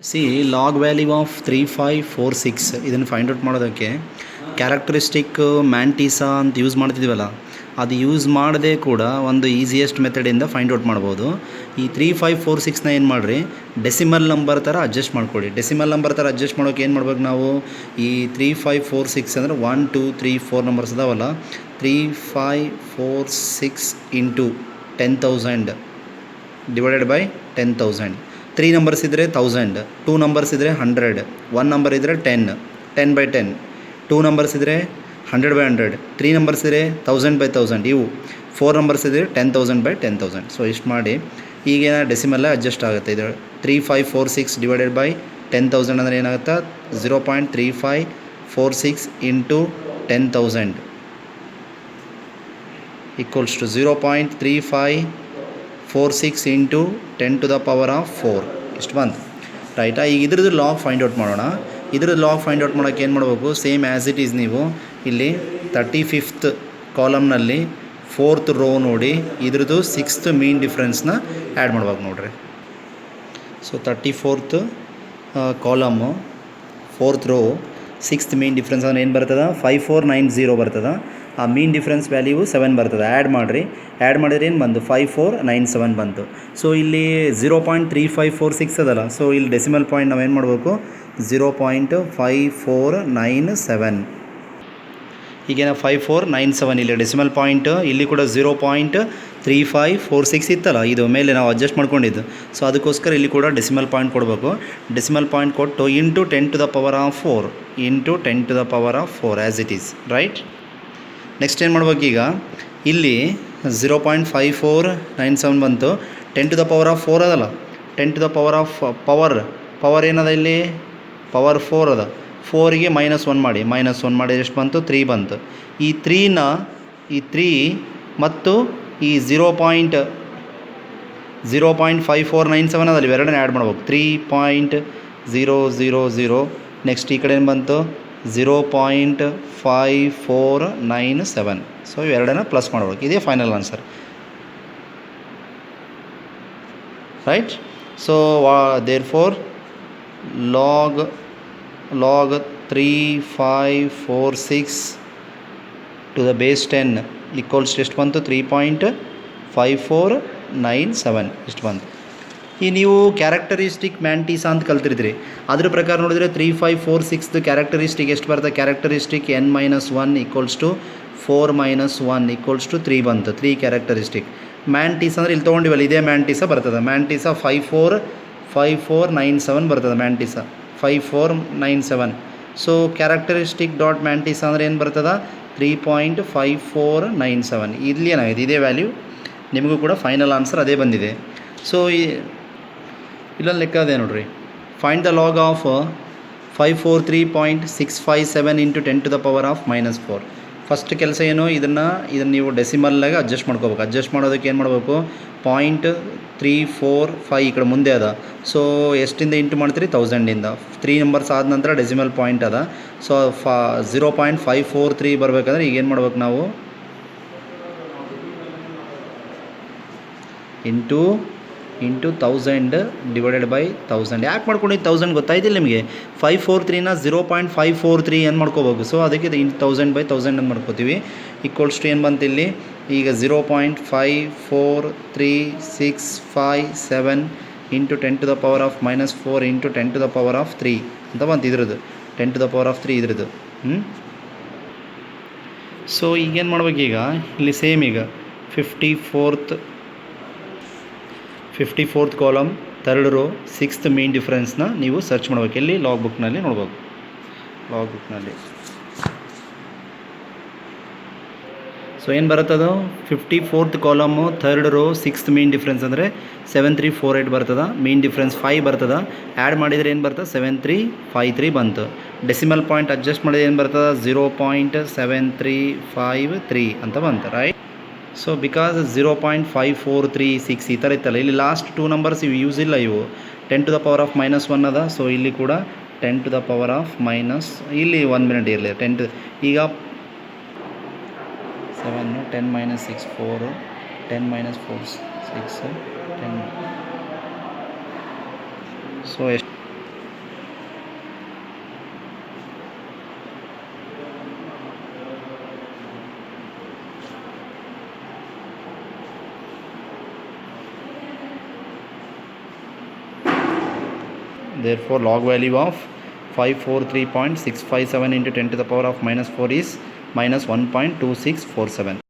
C log value of 3546 ಇದನ್ನು find out ಮಾಡೋದಕ್ಕೆ characteristic mantissa ಅಂತ ಯೂಸ್ ಮಾಡ್ತಿದ್ದೀವಲ್ಲ, ಅದು ಯೂಸ್ ಮಾಡದೆ ಕೂಡ ಒಂದು ಈಸಿಯೆಸ್ಟ್ ಮೆಥಡಿಂದ ಫೈಂಡ್ ಔಟ್ ಮಾಡ್ಬೋದು. ಈ 3546ನ ಏನು ಮಾಡಿರಿ, ಡೆಸಿಮಲ್ ನಂಬರ್ ಥರ ಅಡ್ಜಸ್ಟ್ ಮಾಡ್ಕೊಳ್ಳಿ. ಡೆಸಿಮಲ್ ನಂಬರ್ ಥರ ಅಡ್ಜಸ್ಟ್ ಮಾಡೋಕೆ ಏನು ಮಾಡ್ಬೇಕು ನಾವು, ಈ 3546 ಅಂದರೆ 1 2 3 4 ನಂಬರ್ಸ್ ಅದಾವಲ್ಲ, 3546 ಇಂಟು 10,000 ಡಿವೈಡೆಡ್ ಬೈ 10,000. 3 ನಂಬರ್ಸ್ ಇದ್ದರೆ 1000, 2 ನಂಬರ್ಸ್ ಇದ್ದರೆ 100, 1 ನಂಬರ್ ಇದ್ದರೆ 10, 10 ಬೈ 10, 2 ನಂಬರ್ಸ್ ಇದ್ದರೆ 100 ಬೈ 100, 3 ನಂಬರ್ಸ್ ಇದ್ದರೆ 1000 ಬೈ 1000, ಇವು 4 ನಂಬರ್ಸ್ ಇದ್ದರೆ 10,000 ಬೈ 10,000. ಸೊ ಇಷ್ಟು ಮಾಡಿ ಈಗೇನ ಡೆಸಿಮಲ್ಲೇ ಅಡ್ಜಸ್ಟ್ ಆಗುತ್ತೆ. ಇದು 3546 ಡಿವೈಡೆಡ್ ಬೈ 10,000 ಅಂದರೆ ಏನಾಗುತ್ತೆ, 0.3546 into 10,000 equals to 0.3546 into 10 to the power of 4. ಇಷ್ಟು ಬಂತು ರೈಟಾ. ಈಗ ಇದ್ರದ್ದು ಲಾಗ್ ಫೈಂಡ್ ಔಟ್ ಮಾಡೋಣ. ಇದ್ರದ್ದು ಲಾಗ್ ಫೈಂಡ್ ಔಟ್ ಮಾಡೋಕ್ಕೆ ಏನು ಮಾಡಬೇಕು, ಸೇಮ್ ಆ್ಯಸ್ ಇಟ್ ಈಸ್ ನೀವು ಇಲ್ಲಿ 35th ಕಾಲಮ್ನಲ್ಲಿ 4th ರೋ ನೋಡಿ, ಇದ್ರದ್ದು 6th ಮೀನ್ ಡಿಫ್ರೆನ್ಸ್ನ ಆ್ಯಡ್ ಮಾಡ್ಬೇಕು ನೋಡ್ರಿ. So 34th column 4th row 6th mean difference ಅಂದರೆ ಏನು ಬರ್ತದೆ, 5490 ಬರ್ತದೆ. ಆ ಮೀನ್ ಡಿಫ್ರೆನ್ಸ್ ವ್ಯಾಲ್ಯೂ 7 ಬರ್ತದೆ. ಆ್ಯಡ್ ಮಾಡಿರಿ, ಆ್ಯಡ್ ಮಾಡಿದ್ರೆ ಏನು ಬಂತು, 5497 ಬಂತು. ಸೊ ಇಲ್ಲಿ 0.3546 ಅದಲ್ಲ, ಸೊ ಇಲ್ಲಿ ಡೆಸಿಮಲ್ ಪಾಯಿಂಟ್ ನಾವು ಏನು ಮಾಡಬೇಕು, 0.5497. ಈಗೇನ 5497 ಇಲ್ಲಿ ಡೆಸಿಮಲ್ ಪಾಯಿಂಟ್, ಇಲ್ಲಿ ಕೂಡ 0.3546 ಇತ್ತಲ್ಲ, ಇದು ಮೇಲೆ ನಾವು ಅಡ್ಜಸ್ಟ್ ಮಾಡ್ಕೊಂಡಿದ್ದು. ಸೊ ಅದಕ್ಕೋಸ್ಕರ ಇಲ್ಲಿ ಕೂಡ ಡೆಸಿಮಲ್ ಪಾಯಿಂಟ್ ಕೊಡಬೇಕು. ಡೆಸಿಮಲ್ ಪಾಯಿಂಟ್ ಕೊಟ್ಟು into 10 to the power of 4 into 10 to the power of 4 as it is, right. Next ಏನು ಮಾಡ್ಬೇಕೀಗ, ಇಲ್ಲಿ 0.5497 ಬಂತು. 10 ಟು ದ ಪವರ್ ಆಫ್ 4 ಅದಲ್ಲ, 10 to the power of power ಏನದ ಇಲ್ಲಿ, ಪವರ್ 4 ಅದ. 4ಗೆ -1 ಮಾಡಿ, -1 ಮಾಡಿ ಎಷ್ಟು ಬಂತು, 3 ಬಂತು. ಈ 3 ಮತ್ತು ಈ 0.5497 ಅದಲ್ಲ, ಇವೆರಡನ್ನ ಆ್ಯಡ್ ಮಾಡ್ಬೇಕು. 3.000. ನೆಕ್ಸ್ಟ್ ಈ ಕಡೆ ಏನು ಬಂತು, 0.5497. ಸೊ ಇವೆರಡನ್ನ ಪ್ಲಸ್ ಮಾಡ್ಬೇಕು. ಇದೇ final answer, right. So therefore log 3546 to the base 10 equals ಎಷ್ಟು ಬಂತು, 3.5497 ಇಷ್ಟು ಬಂತು. ಈ ನೀವು ಕ್ಯಾರೆಕ್ಟರಿಸ್ಟಿಕ್ ಮ್ಯಾಂಟಿಸಾ ಅಂತ ಕಲ್ತಿರ್ತೀರಿ, ಅದ್ರ ಪ್ರಕಾರ ನೋಡಿದರೆ 3546 ಕ್ಯಾರೆಕ್ಟರಿಸ್ಟಿಕ್ ಎಷ್ಟು ಬರ್ತದೆ, characteristic n-1 equals to 4 - 1 equals to 3 ಬಂತು. 3 ಕ್ಯಾರೆಕ್ಟರಿಸ್ಟಿಕ್. ಮ್ಯಾಂಟಿಸಾ ಅಂದರೆ ಇಲ್ಲಿ ತೊಗೊಂಡಿವಲ್ಲ, ಇದೇ ಮ್ಯಾಂಟಿಸಾ ಬರ್ತದೆ. ಮ್ಯಾಂಟಿಸಾ 5497 ಬರ್ತದೆ. Mantissa 5497. So characteristic dot mantissa ಅಂದರೆ ಏನು ಬರ್ತದೆ, 3.5497. ಇಲ್ಲಿ ಏನಾಗಿದೆ, ಇದೇ ವ್ಯಾಲ್ಯೂ ನಿಮಗೂ ಕೂಡ ಫೈನಲ್ ಆನ್ಸರ್ ಅದೇ ಬಂದಿದೆ. ಸೊ ಇಲ್ಲೊಂದು ಲೆಕ್ಕ ಅದೇ ನೋಡ್ರಿ, find the log of 543.657 into 10 to the power of -4. First ಕೆಲಸ ಏನು, ಇದನ್ನು ನೀವು ಡೆಸಿಮಲ್ಲಾಗ ಅಡ್ಜಸ್ಟ್ ಮಾಡ್ಕೋಬೇಕು. ಅಡ್ಜಸ್ಟ್ ಮಾಡೋದಕ್ಕೆ ಏನು ಮಾಡಬೇಕು, 0.345 ಈ ಕಡೆ ಮುಂದೆ ಅದ. ಸೊ ಎಷ್ಟಿಂದ ಇಂಟು ಮಾಡ್ತೀರಿ, 1000ಇಂದ. 3 ನಂಬರ್ಸ್ ಆದ ನಂತರ ಡೆಸಿಮಲ್ ಪಾಯಿಂಟ್ ಅದ. ಸೊ 0.543 ಬರಬೇಕಂದ್ರೆ ಈಗೇನು ಮಾಡ್ಬೇಕು ನಾವು, ಇಂಟು 1000 ಡಿವೈಡೆಡ್ ಬೈ 1000. ಯಾಕೆ ಮಾಡ್ಕೊಂಡಿದ್ದು 1000 ಗೊತ್ತಾಯ್ತಿಲ್ಲ ನಿಮಗೆ. 543ನ 0.543 ಏನು ಮಾಡ್ಕೋಬೇಕು. ಸೊ ಅದಕ್ಕೆ ಇದು 1000 ಬೈ 1000 ಅಂತ ಮಾಡ್ಕೋತೀವಿ. ಈಕ್ವಲ್ಸ್ ಟು ಏನು ಬಂತು ಇಲ್ಲಿ, ಈಗ 0.54367 into 10 to the power of -4 into 10 to the power of 3 ಅಂತ ಬಂತು. ಇದ್ರದ್ದು 10 ಟು ದ ಪವರ್ ಆಫ್ 3 ಇದ್ರದ್ದು. ಸೊ ಈಗೇನು ಮಾಡ್ಬೇಕೀಗ, ಇಲ್ಲಿ ಸೇಮ್ ಈಗ 54th column 3rd row 6th ಮೀನ್ ಡಿಫ್ರೆನ್ಸ್ನ ನೀವು ಸರ್ಚ್ ಮಾಡ್ಬೇಕು. ಎಲ್ಲಿ, ಲಾಗ್ ಬುಕ್ನಲ್ಲಿ ನೋಡ್ಬೇಕು. ಲಾಗ್ ಬುಕ್ನಲ್ಲಿ ಸೊ ಏನು ಬರುತ್ತದು, 54th column 3rd row 6th mean difference ಅಂದರೆ 7348 ಬರ್ತದೆ. ಮೀನ್ ಡಿಫ್ರೆನ್ಸ್ 5 ಬರ್ತದೆ. ಆ್ಯಡ್ ಮಾಡಿದರೆ ಏನು ಬರ್ತದೆ, 7353 ಬಂತು. ಡೆಸಿಮಲ್ ಪಾಯಿಂಟ್ ಅಡ್ಜಸ್ಟ್ ಮಾಡಿದ್ರೆ ಏನು ಬರ್ತದೆ, 0.7353 ಅಂತ ಬಂತು, ರೈಟ್. ಸೊ ಬಿಕಾಸ್ 0.5436 ಈ ಥರ ಇತ್ತಲ್ಲ, ಇಲ್ಲಿ ಲಾಸ್ಟ್ 2 ನಂಬರ್ಸ್ ಇವು ಯೂಸ್ ಇಲ್ಲ, ಇವು 10 ಟು ದ ಪವರ್ ಆಫ್ -1 ಅದ. ಸೊ ಇಲ್ಲಿ ಕೂಡ 10 ಟು ದ ಪವರ್ ಆಫ್ ಇಲ್ಲಿ 1 ಮಿನಿಟ್ ಇರಲಿ, 10 ಟು ಈಗ 7 10 - 6 4 10 - 4 6 10. ಸೊ ಎಷ್ಟು Therefore log value of 543.657 into 10 to the power of minus 4 is minus 1.2647.